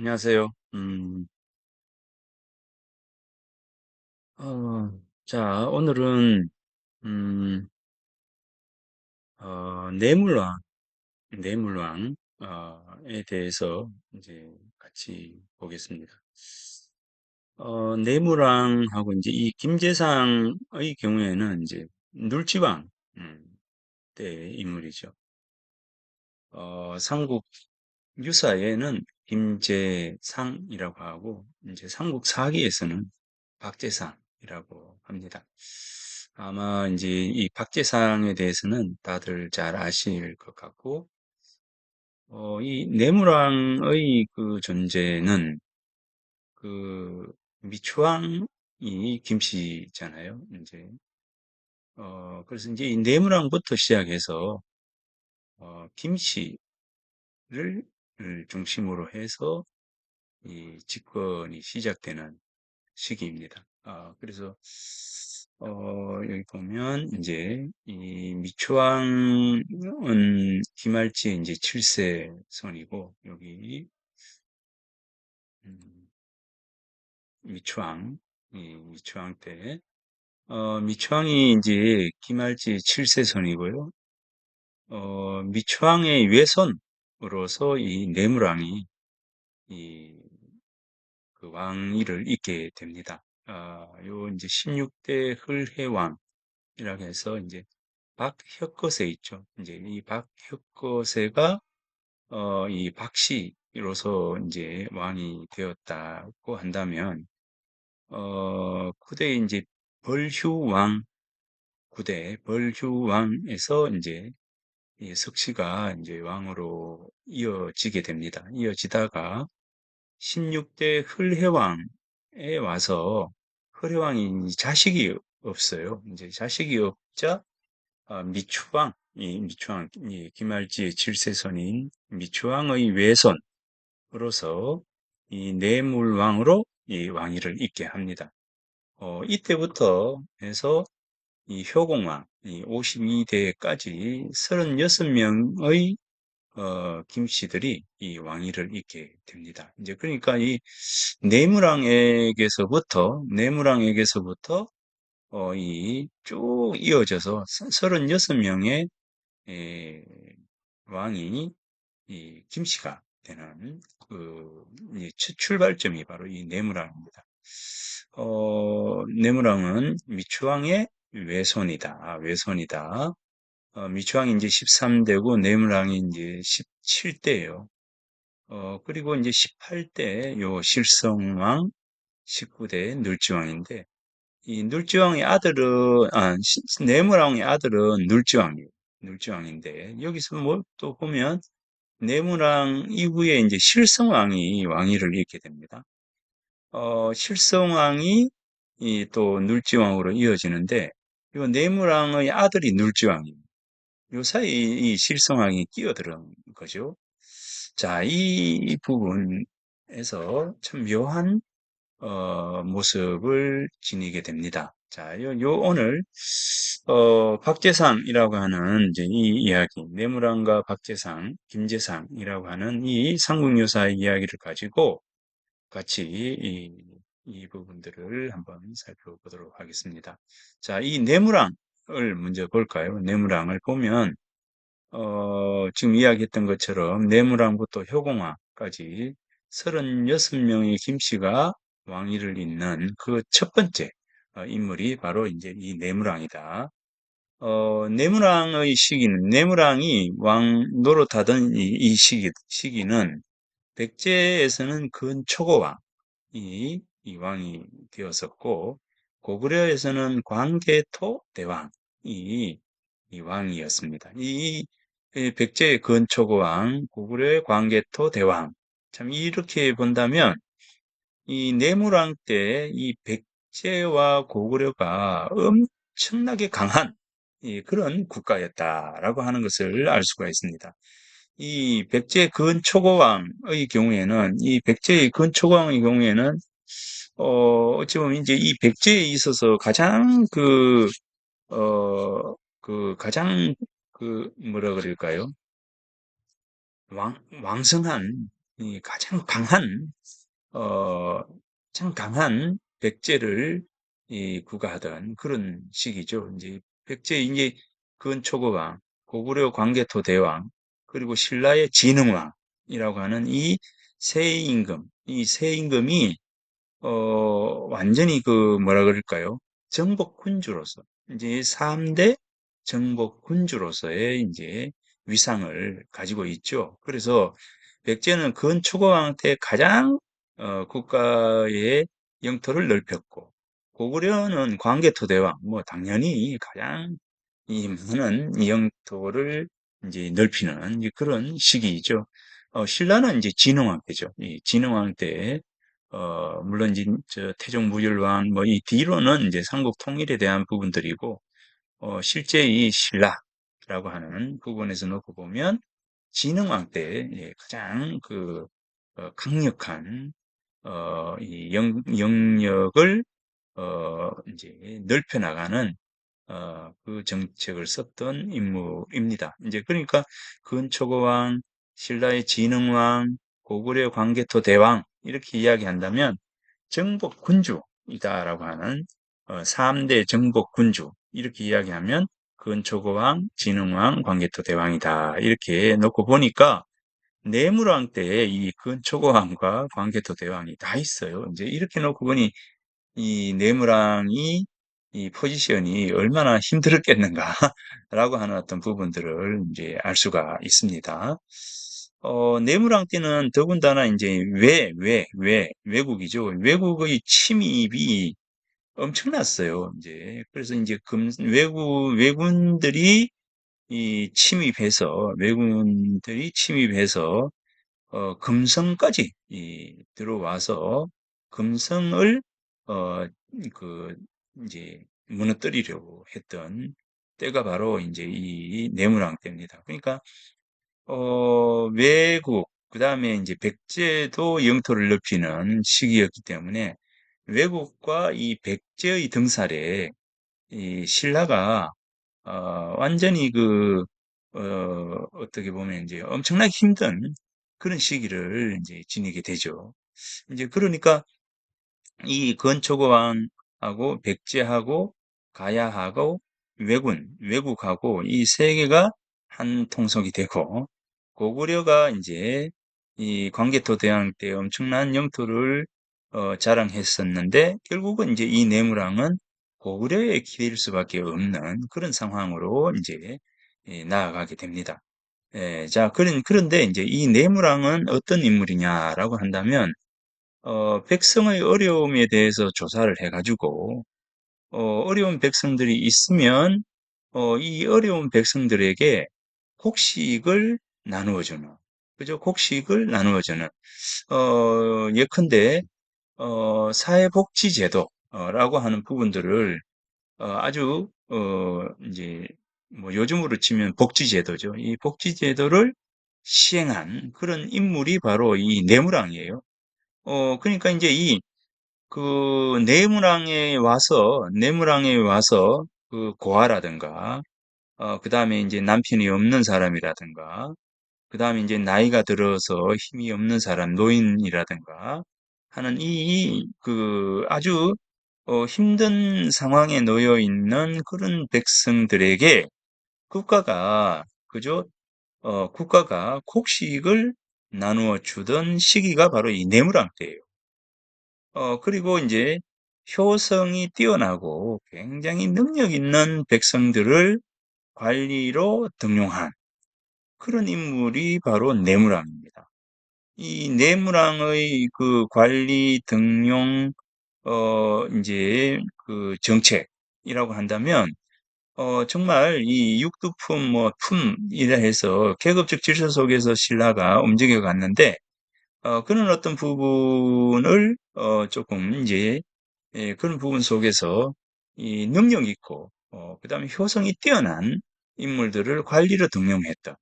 안녕하세요. 자, 오늘은, 음, 뇌물왕에 대해서 이제 같이 보겠습니다. 뇌물왕하고 이제 이 김재상의 경우에는 이제 눌지왕, 때 인물이죠. 삼국 유사에는 김재상이라고 하고, 이제 삼국 사기에서는 박재상이라고 합니다. 아마 이제 이 박재상에 대해서는 다들 잘 아실 것 같고, 이 내무랑의 그 존재는 그 미추왕이 김씨잖아요. 이제, 그래서 이제 이 내무랑부터 시작해서, 김씨를 중심으로 해서 이 집권이 시작되는 시기입니다. 그래서 여기 보면 이제 이 미추왕은 김할지 이제 7세 선이고 여기 음, 미추왕 이 미추왕 때 미추왕이 이제 김할지 7세 선이고요. 미추왕의 외손으로서 이 내무랑이 이 그 왕위를 잇게 됩니다. 요 이제 16대 흘해왕이라고 해서 이제 박혁거세 있죠. 이제 이 박혁거세가 이 박씨로서 이제 왕이 되었다고 한다면 구대 이제 벌휴왕 구대 벌휴왕에서 이제 이 석씨가 이제 왕으로 이어지게 됩니다. 이어지다가 16대 흘혜왕에 와서 흘혜왕이 자식이 없어요. 이제 자식이 없자 미추왕, 이 미추왕, 이 김할지의 질세선인 미추왕의 외손으로서 이 내물왕으로 이 왕위를 잇게 합니다. 이때부터 해서 이 효공왕, 이 52대까지 36명의 김씨들이 이 왕위를 잇게 됩니다. 이제 그러니까 이 내무랑에게서부터 이 쭉 이어져서 36명의 왕이 이 김씨가 되는 그 첫 출발점이 바로 이 내무랑입니다. 내무랑은 미추왕의 외손이다. 미추왕이 이제 13대고 내무랑이 이제 17대예요. 그리고 이제 18대 요 실성왕, 19대 눌지왕인데 이 눌지왕의 아들은 내무랑의 아들은 눌지왕이에요. 눌지왕인데 여기서 뭐 또 보면 내무랑 이후에 이제 실성왕이 왕위를 잇게 됩니다. 실성왕이 이 또 눌지왕으로 이어지는데 이 내무랑의 아들이 눌지왕이에요. 요 사이 이 실성왕이 끼어들은 거죠. 자, 이 부분에서 참 묘한 모습을 지니게 됩니다. 자, 오늘 박재상이라고 하는 이제 이 이야기, 내무랑과 박재상, 김재상이라고 하는 이 삼국유사의 이야기를 가지고 같이 이 부분들을 한번 살펴보도록 하겠습니다. 자, 이 내무랑을 먼저 볼까요? 내무랑을 보면 지금 이야기했던 것처럼 내무랑부터 효공화까지 36명의 김씨가 왕위를 잇는 그 첫 번째 인물이 바로 이제 이 내무랑이다. 내무랑이 왕 노릇하던 이 시기는 백제에서는 근초고왕이 이 왕이 되었었고, 고구려에서는 광개토 대왕이 이 왕이었습니다. 이 백제의 근초고왕, 고구려의 광개토 대왕. 참 이렇게 본다면 이 내무랑 때 이 백제와 고구려가 엄청나게 강한 그런 국가였다라고 하는 것을 알 수가 있습니다. 이 백제 근초고왕의 경우에는 이 백제의 근초고왕의 경우에는 어찌 보면 이제 이 백제에 있어서 가장 가장 뭐라 그럴까요? 왕성한 이 어, 가장 강한 백제를 구가하던 그런 시기죠. 이제 백제 이제 근초고왕, 고구려 광개토 대왕, 그리고 신라의 진흥왕이라고 하는 이 세 임금, 이 세 임금이 완전히 뭐라 그럴까요? 정복군주로서, 이제 3대 정복군주로서의 이제 위상을 가지고 있죠. 그래서 백제는 근초고왕 때 가장 국가의 영토를 넓혔고, 고구려는 광개토대왕, 뭐 당연히 가장 이 많은 이 영토를 이제 넓히는 이제 그런 시기이죠. 신라는 이제 진흥왕 때죠. 이 진흥왕 때 물론 이제 저 태종무율왕 뭐 이 뒤로는 이제 삼국 통일에 대한 부분들이고 실제 이 신라라고 하는 부분에서 놓고 보면 진흥왕 때 예, 가장 강력한 이 영역을 이제 넓혀 나가는 그 정책을 썼던 인물입니다. 이제 그러니까 근초고왕, 신라의 진흥왕, 고구려 광개토 대왕 이렇게 이야기한다면 정복군주이다라고 하는 3대 정복군주 이렇게 이야기하면 근초고왕, 진흥왕, 광개토 대왕이다 이렇게 놓고 보니까 내무왕 때에 이 근초고왕과 광개토 대왕이 다 있어요. 이제 이렇게 놓고 보니 이 내무랑이 이 포지션이 얼마나 힘들었겠는가라고 하는 어떤 부분들을 이제 알 수가 있습니다. 내무랑 때는 더군다나 이제 외국이죠. 외국의 침입이 엄청났어요. 이제 그래서 이제 외군들이 침입해서 금성까지 들어와서 금성을 어, 그 이제 무너뜨리려고 했던 때가 바로 이제 이 내무랑 때입니다. 그러니까 외국 그다음에 이제 백제도 영토를 넓히는 시기였기 때문에 외국과 이 백제의 등살에 이 신라가 완전히 어떻게 보면 이제 엄청나게 힘든 그런 시기를 이제 지니게 되죠. 이제 그러니까 이 건초고왕하고 백제하고 가야하고 외국하고 이 세 개가 한 통속이 되고 고구려가 이제 이 광개토 대왕 때 엄청난 영토를 자랑했었는데 결국은 이제 이 내무랑은 고구려에 기댈 수밖에 없는 그런 상황으로 이제 나아가게 됩니다. 자, 그런데 이제 이 내무랑은 어떤 인물이냐라고 한다면 백성의 어려움에 대해서 조사를 해가지고, 어려운 백성들이 있으면, 이 어려운 백성들에게 곡식을 나누어주는, 그죠? 곡식을 나누어주는, 예컨대, 사회복지제도라고 하는 부분들을 아주, 이제, 뭐 요즘으로 치면 복지제도죠. 이 복지제도를 시행한 그런 인물이 바로 이 내무랑이에요. 그러니까 이제 내무랑에 와서 그 고아라든가, 그 다음에 이제 남편이 없는 사람이라든가, 그 다음에 이제 나이가 들어서 힘이 없는 사람, 노인이라든가 하는 아주 힘든 상황에 놓여 있는 그런 백성들에게 그죠? 국가가 곡식을 나누어 주던 시기가 바로 이 내무랑 때예요. 그리고 이제 효성이 뛰어나고 굉장히 능력 있는 백성들을 관리로 등용한 그런 인물이 바로 내무랑입니다. 이 내무랑의 그 관리 등용, 이제 정책이라고 한다면, 정말 이 육두품, 뭐, 품이라 해서 계급적 질서 속에서 신라가 움직여 갔는데, 그런 어떤 부분을, 조금 이제, 그런 부분 속에서 이 능력 있고, 그 다음에 효성이 뛰어난 인물들을 관리로 등용했다.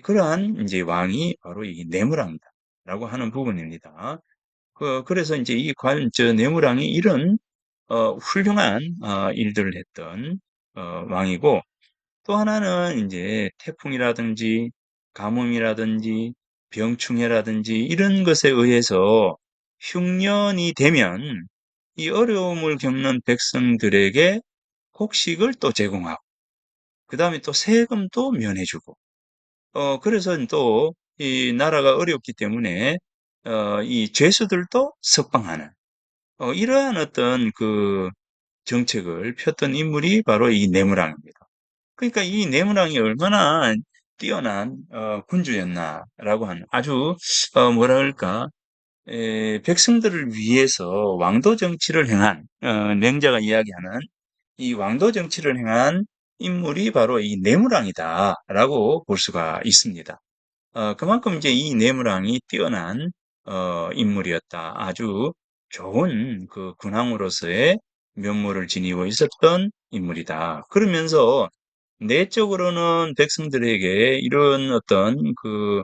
그러한 이제 왕이 바로 이 내무랑이다라고 하는 부분입니다. 그래서 이제 내무랑이 이런, 훌륭한, 일들을 했던, 왕이고, 또 하나는 이제 태풍이라든지 가뭄이라든지 병충해라든지 이런 것에 의해서 흉년이 되면 이 어려움을 겪는 백성들에게 곡식을 또 제공하고, 그 다음에 또 세금도 면해주고, 그래서 또 이 나라가 어렵기 때문에, 이 죄수들도 석방하는, 이러한 어떤 그 정책을 폈던 인물이 바로 이 내무랑입니다. 그러니까 이 내무랑이 얼마나 뛰어난 군주였나라고 하는 아주 뭐라 그럴까 백성들을 위해서 왕도 정치를 행한 맹자가 이야기하는 이 왕도 정치를 행한 인물이 바로 이 내무랑이다라고 볼 수가 있습니다. 그만큼 이제 이 내무랑이 뛰어난 인물이었다. 아주 좋은 그 군왕으로서의 면모를 지니고 있었던 인물이다. 그러면서 내적으로는 백성들에게 이런 어떤 그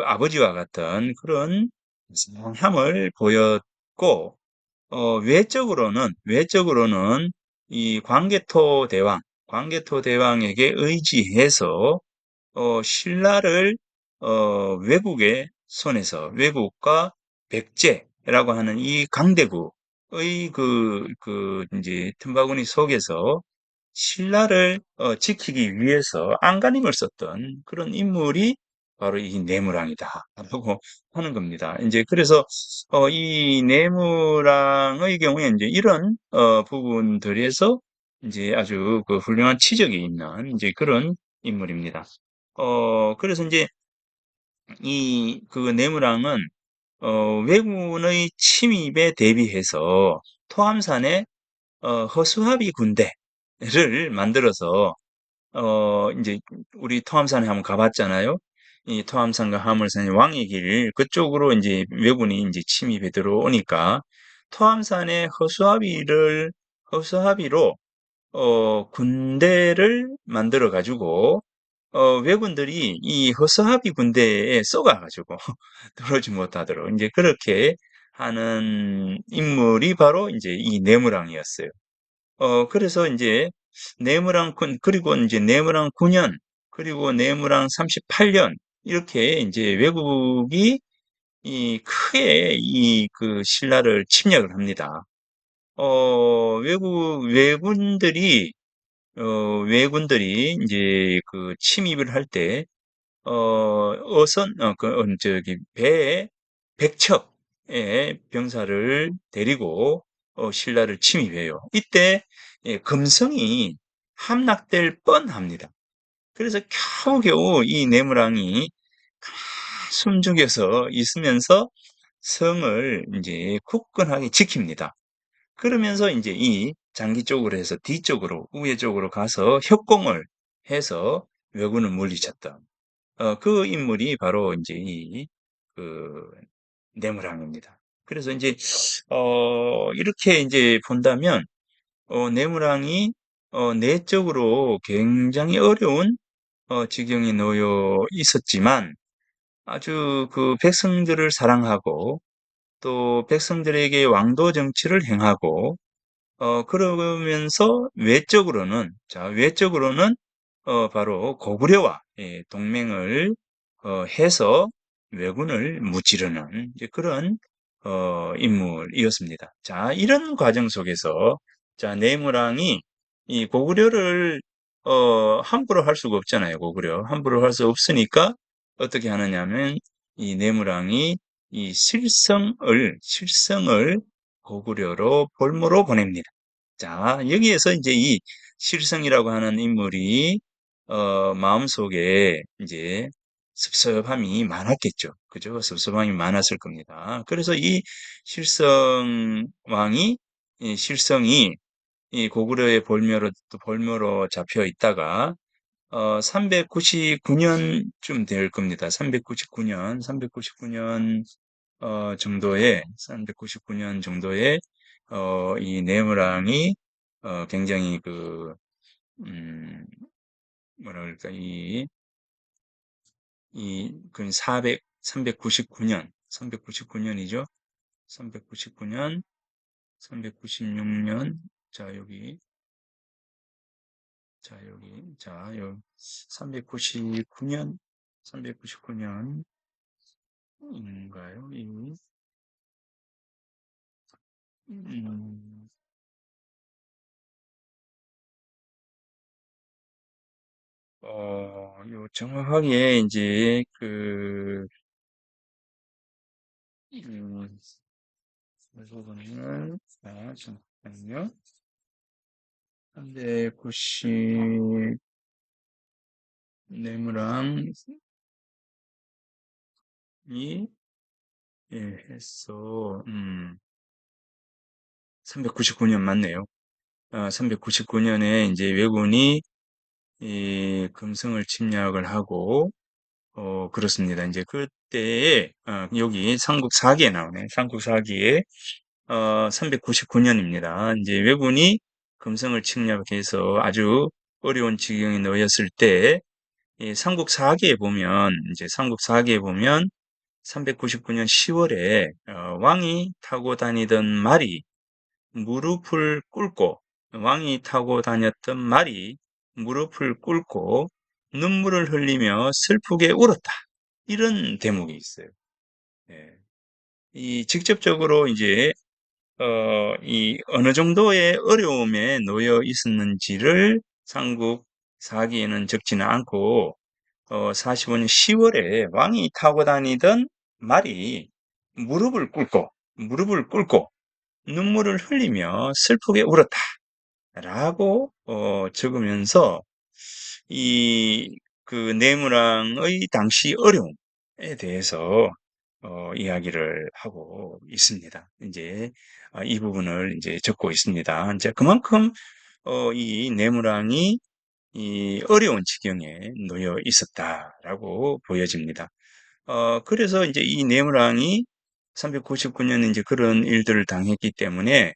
아버지와 같은 그런 상함을 보였고, 외적으로는 이 광개토 대왕에게 의지해서 신라를 외국의 손에서 외국과 백제라고 하는 이 강대국의 그 이제 틈바구니 속에서 신라를 지키기 위해서 안간힘을 썼던 그런 인물이 바로 이 내무랑이다라고 하는 겁니다. 이제 그래서 이 내무랑의 경우에 이제 이런 부분들에서 이제 아주 그 훌륭한 치적이 있는 이제 그런 인물입니다. 그래서 이제 이 그 내무랑은 왜군의 침입에 대비해서 토암산에 허수아비 군대를 만들어서 이제 우리 토암산에 한번 가봤잖아요. 이 토암산과 화물산이 왕의 길 그쪽으로 이제 왜군이 이제 침입해 들어오니까 토암산에 허수아비로 군대를 만들어 가지고 왜군들이 이 허수아비 군대에 쏘가 가지고 들어오지 못하도록 이제 그렇게 하는 인물이 바로 이제 이 내무랑이었어요. 그래서 이제 그리고 이제 내무랑 9년, 그리고 내무랑 38년, 이렇게 이제 외국이 이 크게 이 그 신라를 침략을 합니다. 왜군들이 이제 그 침입을 할 때, 저기, 배에 백척의 병사를 데리고, 신라를 침입해요. 이때, 예, 금성이 함락될 뻔합니다. 그래서 겨우겨우 이 내무랑이 숨죽여서 있으면서 성을 이제 굳건하게 지킵니다. 그러면서 이제 이 장기 쪽으로 해서 뒤쪽으로, 우회 쪽으로 가서 협공을 해서 왜군을 물리쳤던 그 인물이 바로 이제 그 내무랑입니다. 그래서 이제 이렇게 이제 본다면 내무랑이 내적으로 굉장히 어려운 지경에 놓여 있었지만 아주 그 백성들을 사랑하고 또 백성들에게 왕도 정치를 행하고 그러면서 외적으로는 바로 고구려와 예, 동맹을 해서 왜군을 무찌르는 이제 그런 인물이었습니다. 자, 이런 과정 속에서 자, 내무랑이 이 고구려를 함부로 할 수가 없잖아요. 고구려 함부로 할 수 없으니까 어떻게 하느냐면 이 내무랑이 이 실성을 고구려로 볼모로 보냅니다. 자, 여기에서 이제 이 실성이라고 하는 인물이 마음속에 이제 섭섭함이 많았겠죠. 그죠? 섭섭함이 많았을 겁니다. 그래서 이 실성 왕이 이 실성이 이 고구려의 볼모로 잡혀 있다가 399년쯤 될 겁니다. 399년 정도에 399년 정도에 이 네모랑이 굉장히 음, 뭐라 그럴까 그 399년이죠. 399년, 396년, 자 여기, 자 여기, 399년, 399년, 인가요? 음, 요 정확하게 이제 음, 부분을, 자, 잠깐만요. 390 네모랑이, 예, 해서, 399년 맞네요. 399년에 이제 왜군이 이 금성을 침략을 하고, 그렇습니다. 이제 그때에, 여기 삼국 사기에 나오네. 삼국 사기에, 399년입니다. 이제 왜군이 금성을 침략해서 아주 어려운 지경에 놓였을 때, 이 삼국 사기에 보면, 이제 삼국 사기에 보면, 399년 10월에, 왕이 타고 다니던 말이 무릎을 꿇고 왕이 타고 다녔던 말이 무릎을 꿇고 눈물을 흘리며 슬프게 울었다. 이런 대목이 있어요. 예. 이 직접적으로 이제 이 어느 정도의 어려움에 놓여 있었는지를 삼국 사기에는 적지는 않고 45년 10월에 왕이 타고 다니던 말이 무릎을 꿇고 눈물을 흘리며 슬프게 울었다. 라고 적으면서 이 내무랑의 당시 어려움에 대해서 이야기를 하고 있습니다. 이제 이 부분을 이제 적고 있습니다. 이제 그만큼 이 내무랑이 이 어려운 지경에 놓여 있었다라고 보여집니다. 그래서 이제 이 내무랑이 399년 이제 그런 일들을 당했기 때문에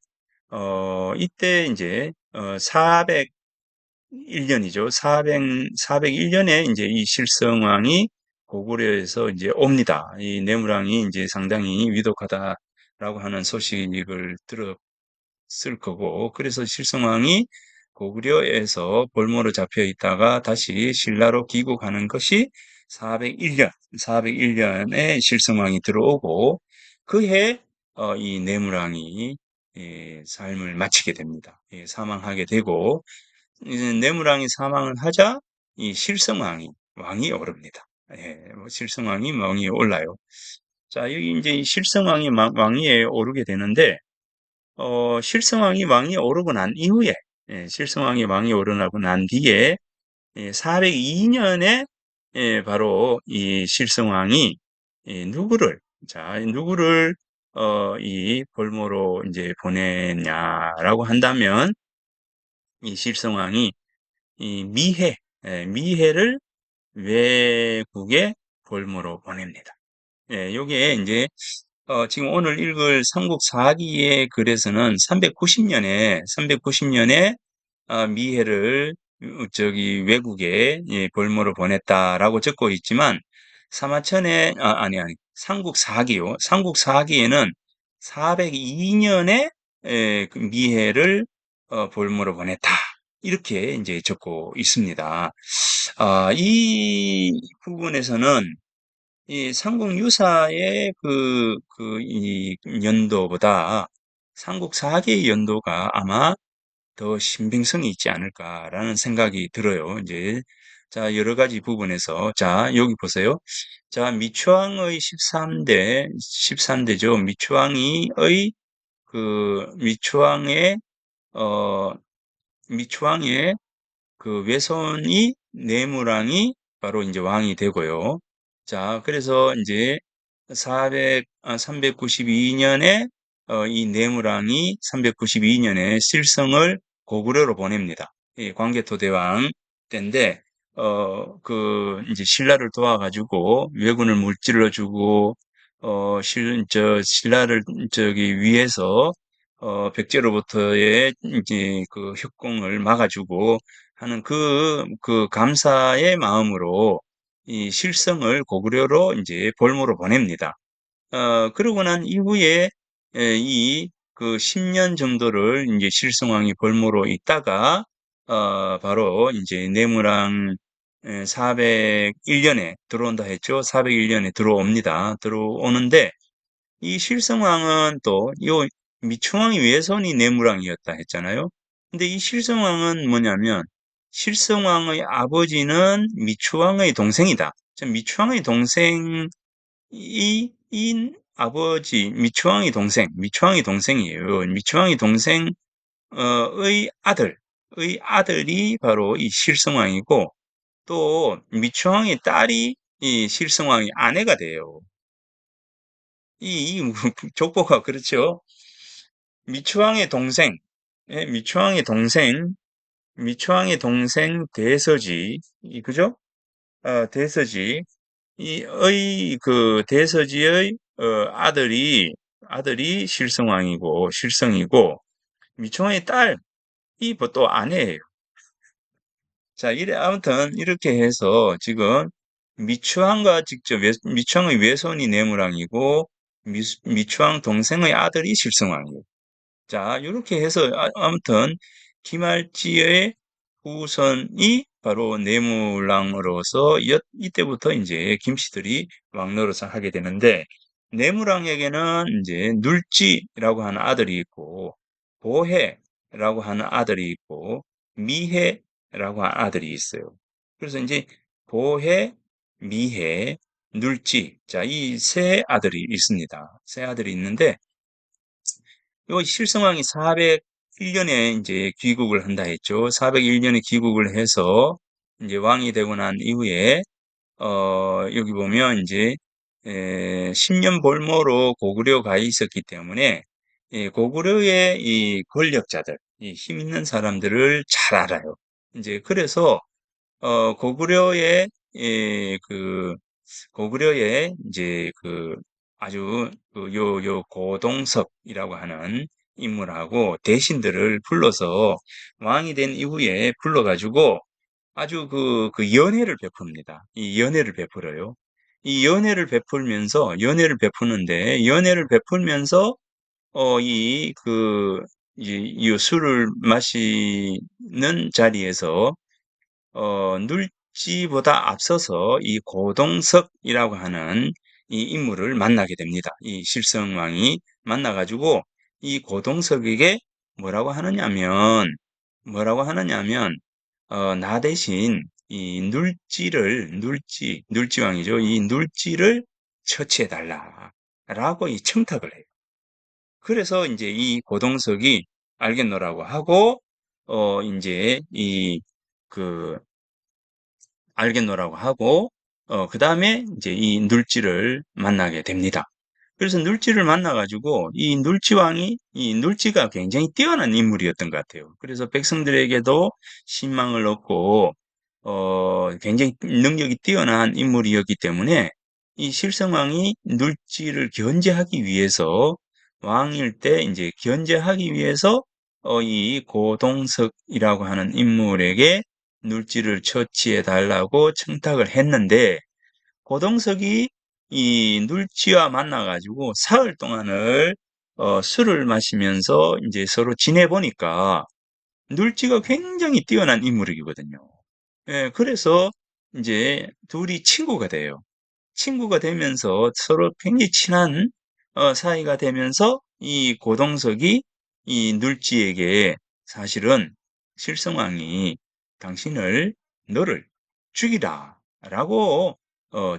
이때 이제 401년이죠. 401년에 이제 이 실성왕이 고구려에서 이제 옵니다. 이 내무랑이 이제 상당히 위독하다라고 하는 소식을 들었을 거고, 그래서 실성왕이 고구려에서 볼모로 잡혀 있다가 다시 신라로 귀국하는 것이 401년에 실성왕이 들어오고, 그해 이 내무랑이 삶을 마치게 됩니다. 사망하게 되고, 이제 내무랑이 사망을 하자 이 실성왕이 왕이 오릅니다. 뭐 실성왕이 왕이 올라요. 자, 여기 이제 이 실성왕이 왕위에 오르게 되는데, 실성왕이 왕이 오르고 난 이후에, 실성왕이 왕이 오르고 난 뒤에 402년에 바로 이 실성왕이 누구를 이 볼모로 이제 보내냐라고 한다면 이 실성왕이 이 미해를 외국의 볼모로 보냅니다. 요게 이제 지금 오늘 읽을 삼국 사기의 글에서는 390년에 미해를 저기 외국에 볼모로 보냈다라고 적고 있지만 사마천에 아니 삼국 사기요. 삼국 사기에는 402년에 그 미해를 볼모로 보냈다. 이렇게 이제 적고 있습니다. 이 부분에서는 이 삼국유사의 이 연도보다 삼국 사기의 연도가 아마 더 신빙성이 있지 않을까라는 생각이 들어요. 이제, 자, 여러 가지 부분에서. 자, 여기 보세요. 자, 미추왕의 13대죠. 어, 미추왕의 외손이 내무랑이 바로 이제 왕이 되고요. 자, 그래서 이제 392년에 이 내무랑이 392년에 실성을 고구려로 보냅니다. 이 광개토대왕 때인데 이제 신라를 도와가지고 왜군을 물질러주고 신라를 저기 위해서 백제로부터의 이제 협공을 막아주고 하는 감사의 마음으로 이 실성을 고구려로 이제 볼모로 보냅니다. 그러고 난 이후에 이 10년 정도를 이제 실성왕이 볼모로 있다가 바로 이제 내무랑의 401년에 들어온다 했죠. 401년에 들어옵니다. 들어오는데 이 실성왕은 또 요 미충왕이 외손이 내무왕이었다 했잖아요. 근데 이 실성왕은 뭐냐면 실성왕의 아버지는 미추왕의 동생이다. 미추왕의 동생이 인 아버지 미추왕의 동생이에요. 미추왕의 동생 의 아들이 바로 이 실성왕이고 또 미추왕의 딸이 이 실성왕의 아내가 돼요. 이 족보가 그렇죠. 미추왕의 동생, 예, 미추왕의 동생 대서지, 그죠? 대서지, 그 대서지의 아들이 실성이고, 미추왕의 딸이 뭐 또 아내예요. 자, 아무튼 이렇게 해서 지금 미추왕의 외손이 내무랑이고, 미추왕 동생의 아들이 실성왕이에요. 자, 이렇게 해서 아무튼 김할지의 후손이 바로 내무랑으로서 이때부터 이제 김씨들이 왕 노릇을 하게 되는데 내무랑에게는 이제 눌지라고 하는 아들이 있고 보해라고 하는 아들이 있고 미해라고 하는 아들이 있어요. 그래서 이제 보해, 미해, 눌지 자, 이 세 아들이 있습니다. 세 아들이 있는데 요 실성왕이 401년에 이제 귀국을 한다 했죠. 401년에 귀국을 해서 이제 왕이 되고 난 이후에 여기 보면 이제 10년 볼모로 고구려 가 있었기 때문에 고구려의 이 권력자들, 이 힘 있는 사람들을 잘 알아요. 이제 그래서 고구려의 고구려의 이제 아주 요 고동석이라고 하는 인물하고 대신들을 불러서 왕이 된 이후에 불러가지고 아주 그 연회를 베풉니다. 이 연회를 베풀어요. 이 연회를 베푸는데 연회를 베풀면서 이 술을 마시는 자리에서 눌지보다 앞서서 이 고동석이라고 하는 이 인물을 만나게 됩니다. 이 실성왕이 만나가지고 이 고동석에게 뭐라고 하느냐면, 나 대신 이 눌지왕이죠. 이 눌지를 처치해달라. 라고 이 청탁을 해요. 그래서 이제 이 고동석이 알겠노라고 하고, 이제 그, 알겠노라고 하고, 그 다음에 이제 이 눌지를 만나게 됩니다. 그래서 눌지를 만나가지고 이 눌지가 굉장히 뛰어난 인물이었던 것 같아요. 그래서 백성들에게도 신망을 얻고, 굉장히 능력이 뛰어난 인물이었기 때문에 이 실성왕이 눌지를 견제하기 위해서 왕일 때 이제 견제하기 위해서 이 고동석이라고 하는 인물에게 눌지를 처치해 달라고 청탁을 했는데 고동석이 이 눌지와 만나가지고 사흘 동안을 술을 마시면서 이제 서로 지내보니까 눌지가 굉장히 뛰어난 인물이거든요. 예, 그래서 이제 둘이 친구가 돼요. 친구가 되면서 서로 굉장히 친한 사이가 되면서 이 고동석이 이 눌지에게 사실은 실성왕이 너를 죽이라 라고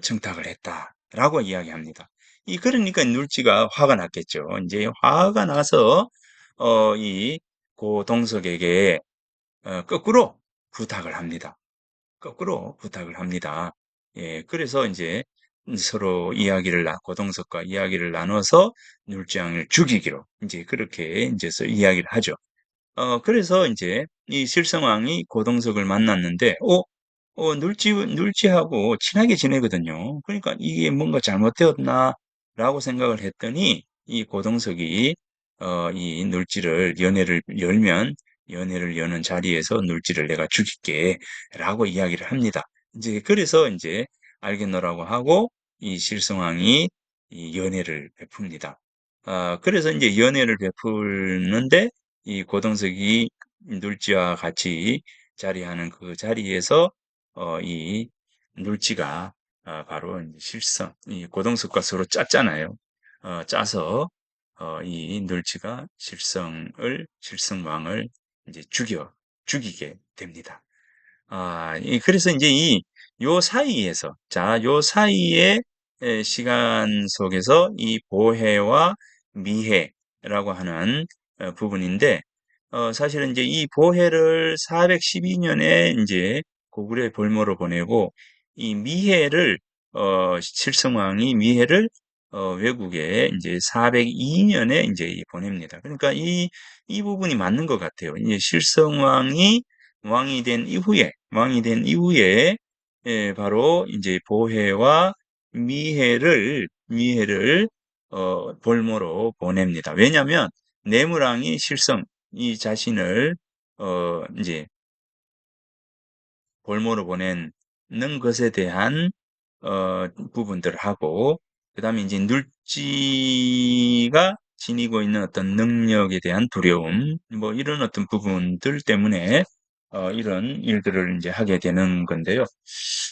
청탁을 했다 라고 이야기합니다. 그러니까 눌지가 화가 났겠죠. 이제 화가 나서 이 고동석에게 거꾸로 부탁을 합니다. 거꾸로 부탁을 합니다. 예, 그래서 이제 서로 고동석과 이야기를 나눠서 눌지왕을 죽이기로 이제 그렇게 이제 이야기를 하죠. 그래서 이제 이 실성왕이 고동석을 만났는데, 눌지하고 친하게 지내거든요. 그러니까 이게 뭔가 잘못되었나 라고 생각을 했더니 이 고동석이 이 눌지를 연애를 여는 자리에서 눌지를 내가 죽일게 라고 이야기를 합니다. 이제 그래서 이제 알겠노라고 하고 이 실성왕이 이 연애를 베풉니다. 그래서 이제 연애를 베푸는데 이 고동석이 눌지와 같이 자리하는 그 자리에서 이 눌지가 바로 이제 이 고동석과 서로 짰잖아요. 짜서 이 눌지가 실성왕을 이제 죽이게 됩니다. 그래서 이제 요 사이에서, 자, 요 사이의 시간 속에서 이 보해와 미해라고 하는 부분인데, 사실은 이제 이 보해를 412년에 이제 고구려의 볼모로 보내고, 이 미해를, 칠성왕이 미해를 외국에 이제 402년에 이제 보냅니다. 그러니까 이 부분이 맞는 것 같아요. 이제 실성왕이 왕이 된 이후에, 바로 이제 보혜와 미해를, 볼모로 보냅니다. 왜냐하면, 내무랑이 이 자신을, 이제 볼모로 보내는 것에 대한 부분들하고, 그다음에 이제 눌지가 지니고 있는 어떤 능력에 대한 두려움, 뭐 이런 어떤 부분들 때문에 이런 일들을 이제 하게 되는 건데요.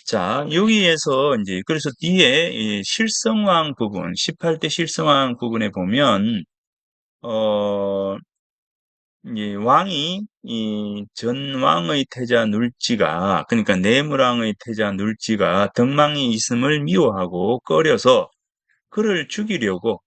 자, 여기에서 이제 그래서 뒤에 이 실성왕 부분, 18대 실성왕 부분에 보면 어 이 전왕의 태자 눌지가, 그러니까 내무랑의 태자 눌지가 덕망이 있음을 미워하고 꺼려서 그를 죽이려고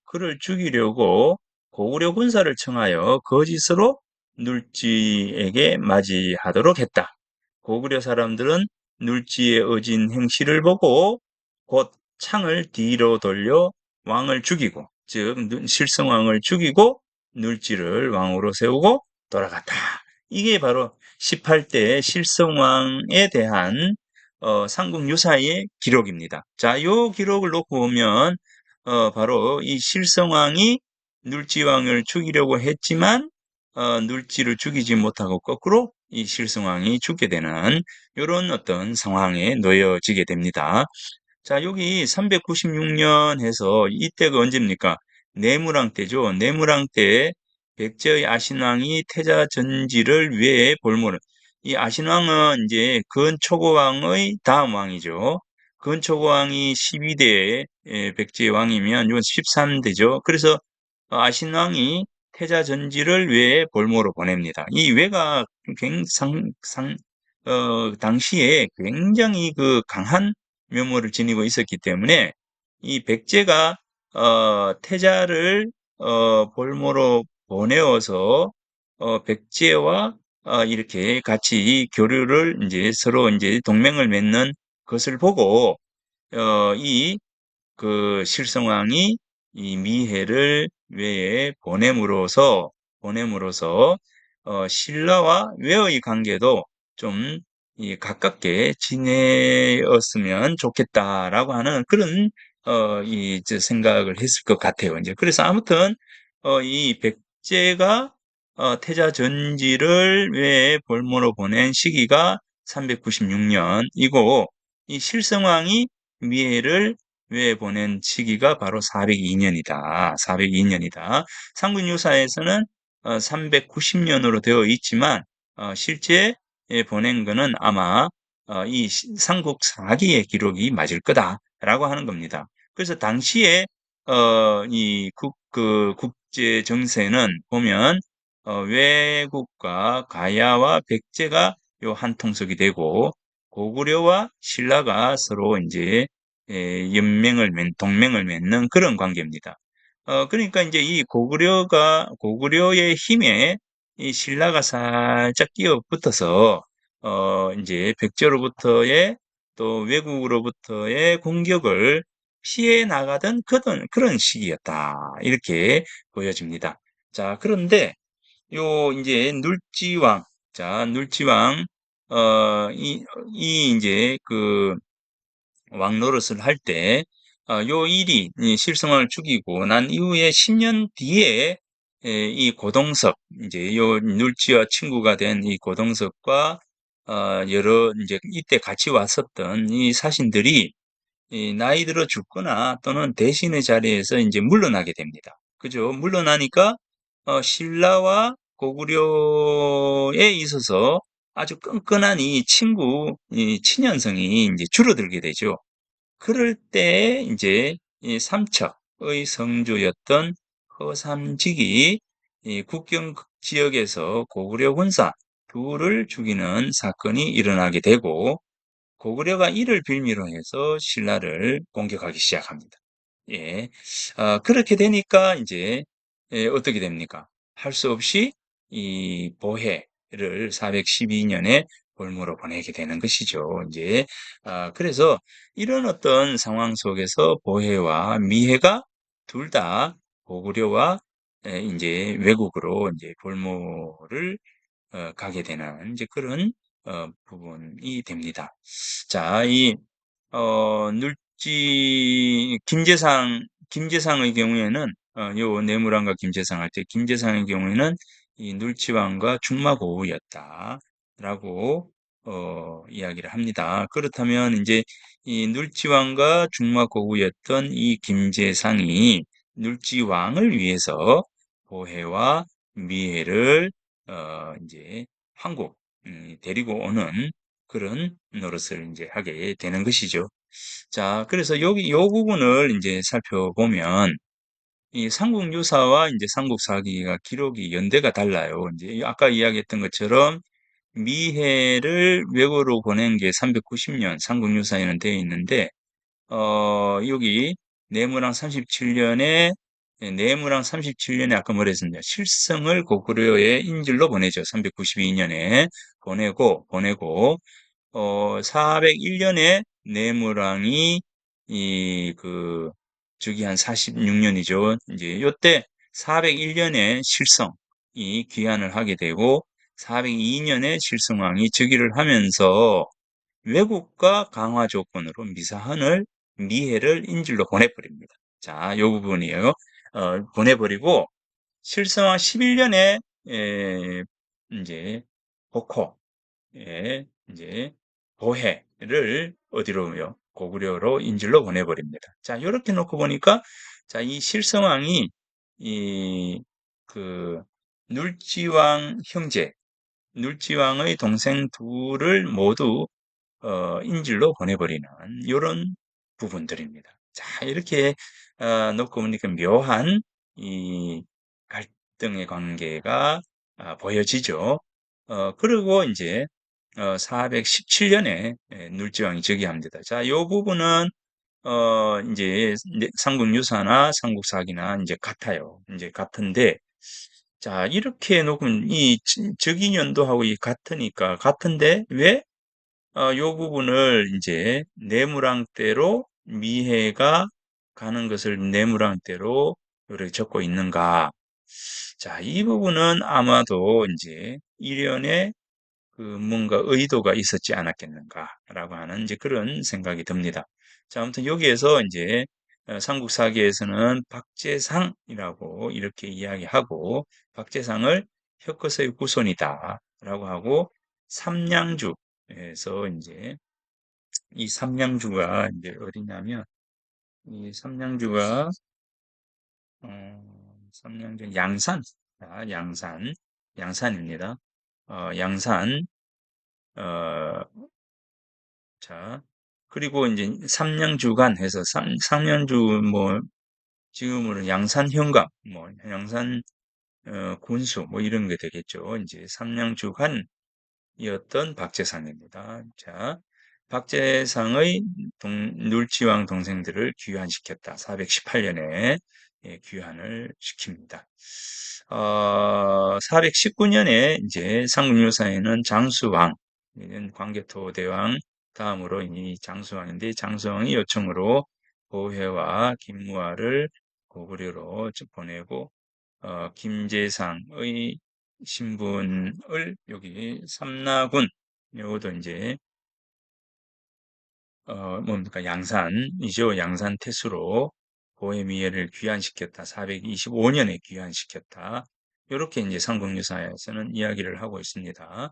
고구려 군사를 청하여 거짓으로 눌지에게 맞이하도록 했다. 고구려 사람들은 눌지의 어진 행실을 보고 곧 창을 뒤로 돌려 왕을 죽이고, 즉 실성왕을 죽이고 눌지를 왕으로 세우고 돌아갔다. 이게 바로 18대 실성왕에 대한 삼국 유사의 기록입니다. 자, 요 기록을 놓고 보면 바로 이 실성왕이 눌지왕을 죽이려고 했지만 눌지를 죽이지 못하고 거꾸로 이 실성왕이 죽게 되는 이런 어떤 상황에 놓여지게 됩니다. 자, 여기 396년 해서 이때가 언제입니까? 내무랑 때죠. 내무랑 때 백제의 아신왕이 태자전지를 위해 볼모를, 이 아신왕은 이제 건초고왕의 다음 왕이죠. 건초고왕이 12대 백제의 왕이면 이건 13대죠. 그래서 아신왕이 태자전지를 외에 볼모로 보냅니다. 이 외가 당시에 굉장히 그 강한 면모를 지니고 있었기 때문에 이 백제가 태자를 볼모로 보내어서 백제와 이렇게 같이 교류를 이제 서로 이제 동맹을 맺는 것을 보고 이 그 실성왕이 이 미해를 외에 보냄으로써 신라와 외의 관계도 좀 가깝게 지내었으면 좋겠다라고 하는 그런 이제 생각을 했을 것 같아요. 이제 그래서 아무튼 이 백제가 태자 전지를 외에 볼모로 보낸 시기가 396년이고 이 실성왕이 미해를 왜 보낸 시기가 바로 402년이다. 402년이다. 삼국유사에서는 390년으로 되어 있지만 실제 보낸 거는 아마 이 삼국 사기의 기록이 맞을 거다라고 하는 겁니다. 그래서 당시에 그 국제 정세는 보면 외국과 가야와 백제가 요 한 통속이 되고 고구려와 신라가 서로 이제 동맹을 맺는 그런 관계입니다. 그러니까 이제 이 고구려의 힘에 이 신라가 살짝 끼어 붙어서, 이제 백제로부터의 또 외국으로부터의 공격을 피해 나가던 그런 시기였다. 이렇게 보여집니다. 자, 그런데 이제 눌지왕, 이 이제 그 왕 노릇을 할 때, 요 일이 이 실성을 죽이고 난 이후에 10년 뒤에 이 고동석, 이제 요 눌지와 친구가 된 이 고동석과 여러 이제 이때 같이 왔었던 이 사신들이 이 나이 들어 죽거나 또는 대신의 자리에서 이제 물러나게 됩니다. 그죠? 물러나니까 신라와 고구려에 있어서 아주 끈끈한 이 이 친연성이 이제 줄어들게 되죠. 그럴 때 이제 이 삼척의 성주였던 허삼직이 이 국경 지역에서 고구려 군사 둘을 죽이는 사건이 일어나게 되고 고구려가 이를 빌미로 해서 신라를 공격하기 시작합니다. 예. 그렇게 되니까 이제 어떻게 됩니까? 할 수 없이 이 보혜를 412년에 볼모로 보내게 되는 것이죠. 이제 그래서 이런 어떤 상황 속에서 보혜와 미혜가 둘 다 고구려와 이제 외국으로 이제 볼모를 가게 되는 이제 그런 부분이 됩니다. 자, 김제상의 경우에는, 요 내무랑과 김제상 할 때, 김제상의 경우에는 이 눌지왕과 중마고우였다라고, 이야기를 합니다. 그렇다면, 이제, 이 눌지왕과 중마고우였던 이 김제상이 눌지왕을 위해서 보혜와 미혜를, 이제, 한국, 데리고 오는 그런 노릇을 이제 하게 되는 것이죠. 자, 그래서 요 부분을 이제 살펴보면, 이 삼국유사와 이제 삼국사기가 기록이 연대가 달라요. 이제 아까 이야기했던 것처럼 미해를 외고로 보낸 게 390년 삼국유사에는 되어 있는데, 여기 내무랑 37년에 아까 뭐랬습니까? 실성을 고구려의 인질로 보내죠. 392년에 보내고, 401년에 내무랑이 저기 한 46년이죠. 이제 요때 401년에 실성이 귀환을 하게 되고 402년에 실성왕이 즉위를 하면서 외국과 강화 조건으로 미해를 인질로 보내버립니다. 자, 요 부분이에요. 보내버리고 실성왕 11년에 이제 복호 예, 이제 보혜를 어디로요? 고구려로 인질로 보내버립니다. 자, 이렇게 놓고 보니까 자, 이 실성왕이 이 그 눌지왕 형제, 눌지왕의 동생 둘을 모두 인질로 보내버리는 이런 부분들입니다. 자, 이렇게 놓고 보니까 묘한 이 갈등의 관계가 보여지죠. 그리고 이제 417년에 눌지왕이 즉위합니다. 자, 이 부분은 이제 삼국유사나 삼국사기나 이제 같아요. 이제 같은데, 자, 이렇게 놓으면 이 즉위년도하고 이 같은데 왜 요 부분을 이제 내무랑 때로 미해가 가는 것을 내무랑 때로 이렇게 적고 있는가? 자, 이 부분은 아마도 이제 일련의 뭔가 의도가 있었지 않았겠는가라고 하는 이제 그런 생각이 듭니다. 자, 아무튼 여기에서 이제 삼국사기에서는 박제상이라고 이렇게 이야기하고 박제상을 혁거서의 후손이다라고 하고 삼량주에서 이제 이 삼량주가 이제 어디냐면 이 삼량주 양산, 양산입니다. 양산 어, 자, 그리고 이제 삼량주간 해서 삼량주 뭐 지금으로 양산현감, 뭐 양산 군수 뭐 이런 게 되겠죠. 이제 삼량주간이었던 박재상입니다. 자, 박재상의 눌지왕 동생들을 귀환시켰다. 418년에 귀환을 시킵니다. 419년에 이제 삼국유사에는 장수왕, 광개토 대왕 다음으로 이 장수왕인데 장수왕이 요청으로 보혜와 김무화를 고구려로 보내고 김제상의 신분을 여기 삼나군 요것도 이제 뭡니까 양산이죠. 양산 태수로 보헤미아를 귀환시켰다. 425년에 귀환시켰다. 이렇게 이제 삼국유사에서는 이야기를 하고 있습니다.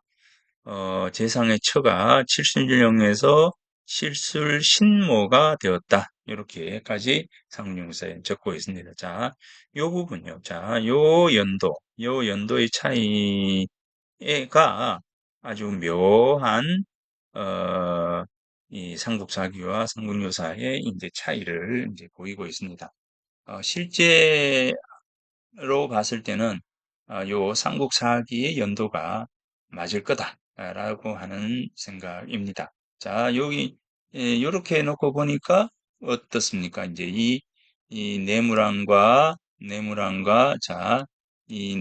재상의 처가 칠순일령에서 실술신모가 되었다. 이렇게까지 삼국유사에 적고 있습니다. 자, 요 부분요. 자, 요 연도의 차이가 아주 묘한 이 삼국사기와 삼국유사의 이제 차이를 이제 보이고 있습니다. 실제로 봤을 때는 요 삼국사기의 연도가 맞을 거다라고 하는 생각입니다. 자, 여기 이렇게 놓고 보니까 어떻습니까? 이제 이 내무랑과 자, 이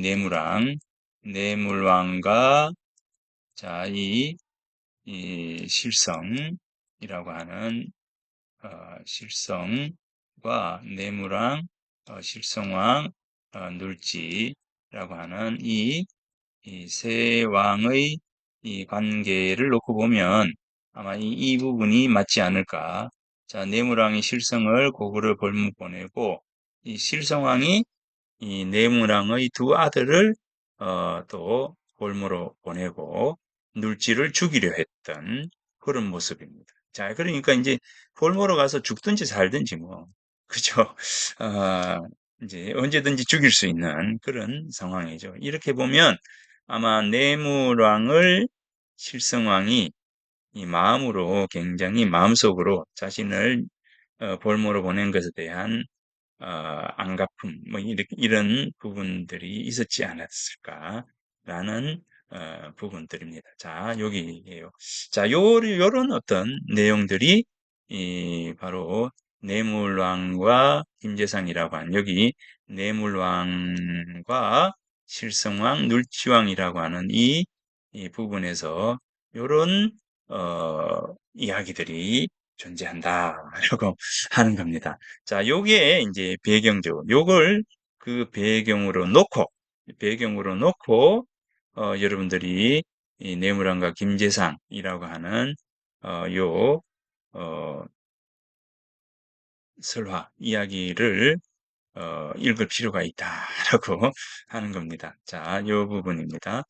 내물왕과 자, 이 실성이라고 하는 실성과 내무랑 실성왕 눌지라고 하는 이 세 왕의 이 관계를 놓고 보면 아마 이 부분이 맞지 않을까. 자, 내무랑이 실성을 고구려 볼무 보내고 이 실성왕이 이 내무랑의 두 아들을 또 골무로 보내고 눌지를 죽이려 했던 그런 모습입니다. 자, 그러니까 이제 골무로 가서 죽든지 살든지 뭐 그죠? 아, 이제 언제든지 죽일 수 있는 그런 상황이죠. 이렇게 보면 아마 내무랑을 실성왕이 이 마음으로 굉장히 마음속으로 자신을 볼모로 보낸 것에 대한 안갚음, 뭐, 이런 부분들이 있었지 않았을까라는, 부분들입니다. 자, 여기에요. 자, 요런 어떤 내용들이, 바로, 내물왕과 김재상이라고 하는, 여기, 내물왕과 실성왕, 눌치왕이라고 하는 이 부분에서, 요런, 이야기들이 존재한다라고 하는 겁니다. 자, 요게 이제 배경죠. 요걸 그 배경으로 놓고, 여러분들이 이 내무랑과 김재상이라고 하는, 요, 어, 설화, 이야기를, 읽을 필요가 있다라고 하는 겁니다. 자, 요 부분입니다.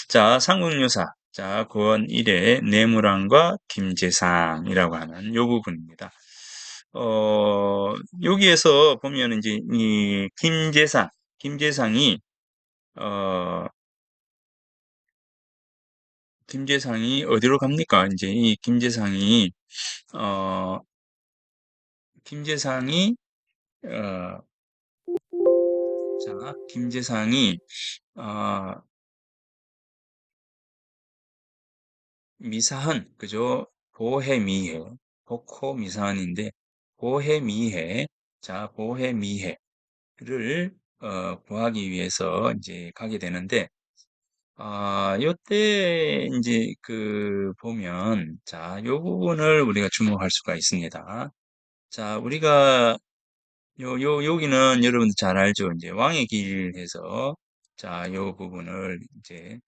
자, 삼국유사. 자, 구원 1의 내무랑과 김재상이라고 하는 요 부분입니다. 여기에서 보면 이제 이 김재상이 어, 김재상이 어디로 갑니까? 이제 이 어, 김재상이 어, 자, 김재상이 어, 미사한 그죠? 보혜미해 복호 미사한인데 보혜미해 자, 보혜미해를 구하기 위해서 이제 가게 되는데 요때 이제 그 보면 자, 요 부분을 우리가 주목할 수가 있습니다. 자, 우리가 여기는 여러분들 잘 알죠? 이제 왕의 길에서 자, 요 부분을 이제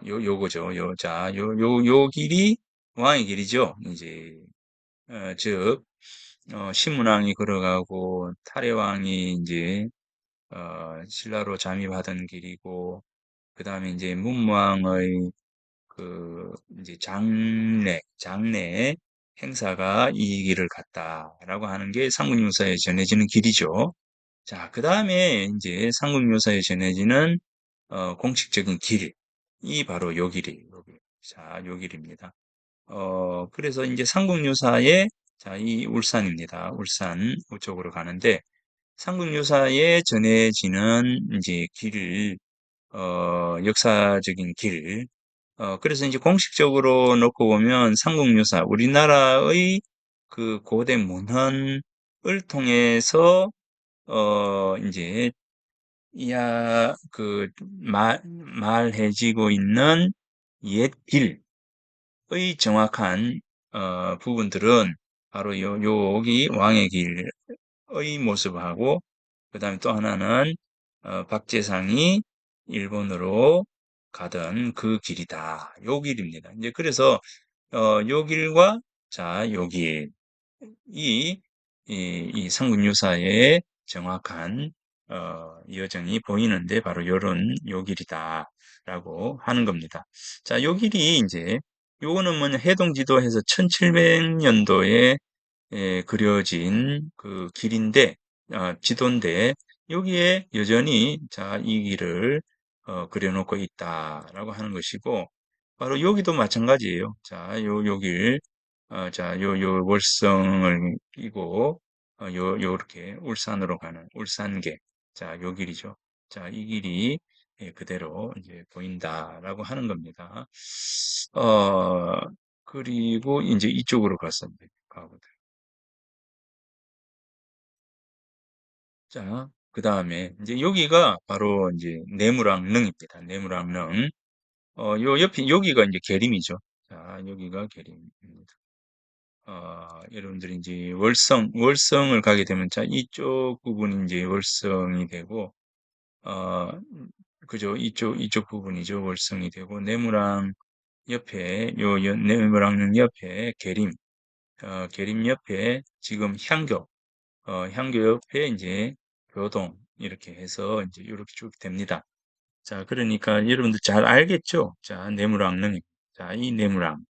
요거죠. 요 길이 왕의 길이죠. 이제 즉 신문왕이 걸어가고 탈해왕이 이제 신라로 잠입하던 길이고 그다음에 이제 문무왕의 그 이제 장래 행사가 이 길을 갔다라고 하는 게 삼국유사에 전해지는 길이죠. 자, 그 다음에 이제 삼국유사에 전해지는 공식적인 길이 바로 요 길이에요. 요 길. 자, 요 길입니다. 그래서 이제 삼국유사에 자, 이 울산입니다. 울산 쪽으로 가는데 삼국유사에 전해지는 이제 역사적인 길. 그래서 이제 공식적으로 놓고 보면 삼국유사, 우리나라의 그 고대 문헌을 통해서, 이제, 말해지고 있는 옛 길의 정확한, 부분들은 바로 여기 왕의 길의 모습하고, 그 다음에 또 하나는 박재상이 일본으로 가던 그 길이다. 요 길입니다. 이제 그래서 요 길과 자, 요 길이 이 삼국유사의 정확한 여정이 보이는데 바로 요런 요 길이다라고 하는 겁니다. 자, 요 길이 이제 요거는 뭐냐 해동지도에서 1700년도에 그려진 그 길인데, 지도인데, 여기에 여전히, 자, 이 길을, 그려놓고 있다라고 하는 것이고, 바로 여기도 마찬가지예요. 자, 여길, 자, 요 월성을 끼고, 요렇게 울산으로 가는 울산계. 자, 요 길이죠. 자, 이 길이 예, 그대로 이제 보인다라고 하는 겁니다. 어, 그리고 이제 이쪽으로 가거든. 자, 그 다음에 이제 여기가 바로 이제 내무랑릉입니다. 내무랑릉. 요 옆에, 여기가 이제 계림이죠. 자, 여기가 계림입니다. 여러분들이 이제 월성을 가게 되면, 자, 이쪽 부분이 이제 월성이 되고, 어, 그죠. 이쪽 부분이죠. 월성이 되고, 내무랑 옆에, 내무랑 옆에 계림 옆에 지금 향교 옆에 이제 교동, 이렇게 해서 이제 이렇게 쭉 됩니다. 자, 그러니까 여러분들 잘 알겠죠? 자, 내무랑릉. 자, 이 내무랑.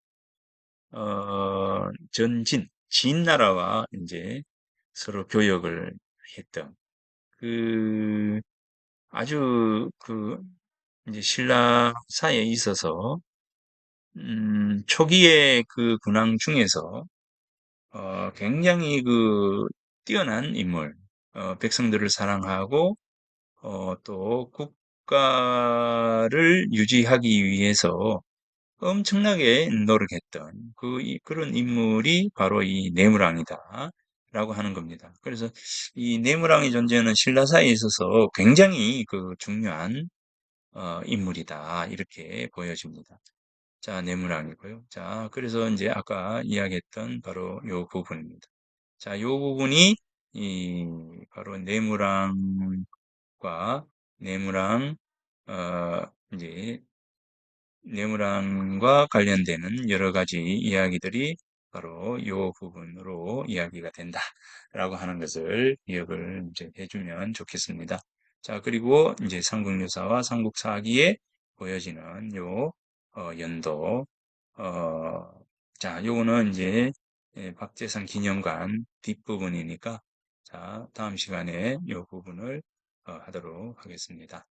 진나라와 이제 서로 교역을 했던 그 아주 이제 신라 사이에 있어서 초기의 그 군왕 중에서 굉장히 뛰어난 인물, 백성들을 사랑하고 또 국가를 유지하기 위해서 엄청나게 노력했던 그런 인물이 바로 이 내무랑이다. 라고 하는 겁니다. 그래서 이 내무랑의 존재는 신라사에 있어서 굉장히 중요한 인물이다. 이렇게 보여집니다. 자, 내무랑이고요. 자, 그래서 이제 아까 이야기했던 바로 요 부분입니다. 자, 요 부분이 이 바로 내무랑 어 이제 뇌물안과 관련되는 여러 가지 이야기들이 바로 이 부분으로 이야기가 된다라고 하는 것을 기억을 이제 해주면 좋겠습니다. 자, 그리고 이제 삼국유사와 삼국사기에 보여지는 연도, 어, 자, 요거는 이제 박재상 기념관 뒷부분이니까 자, 다음 시간에 이 부분을 하도록 하겠습니다.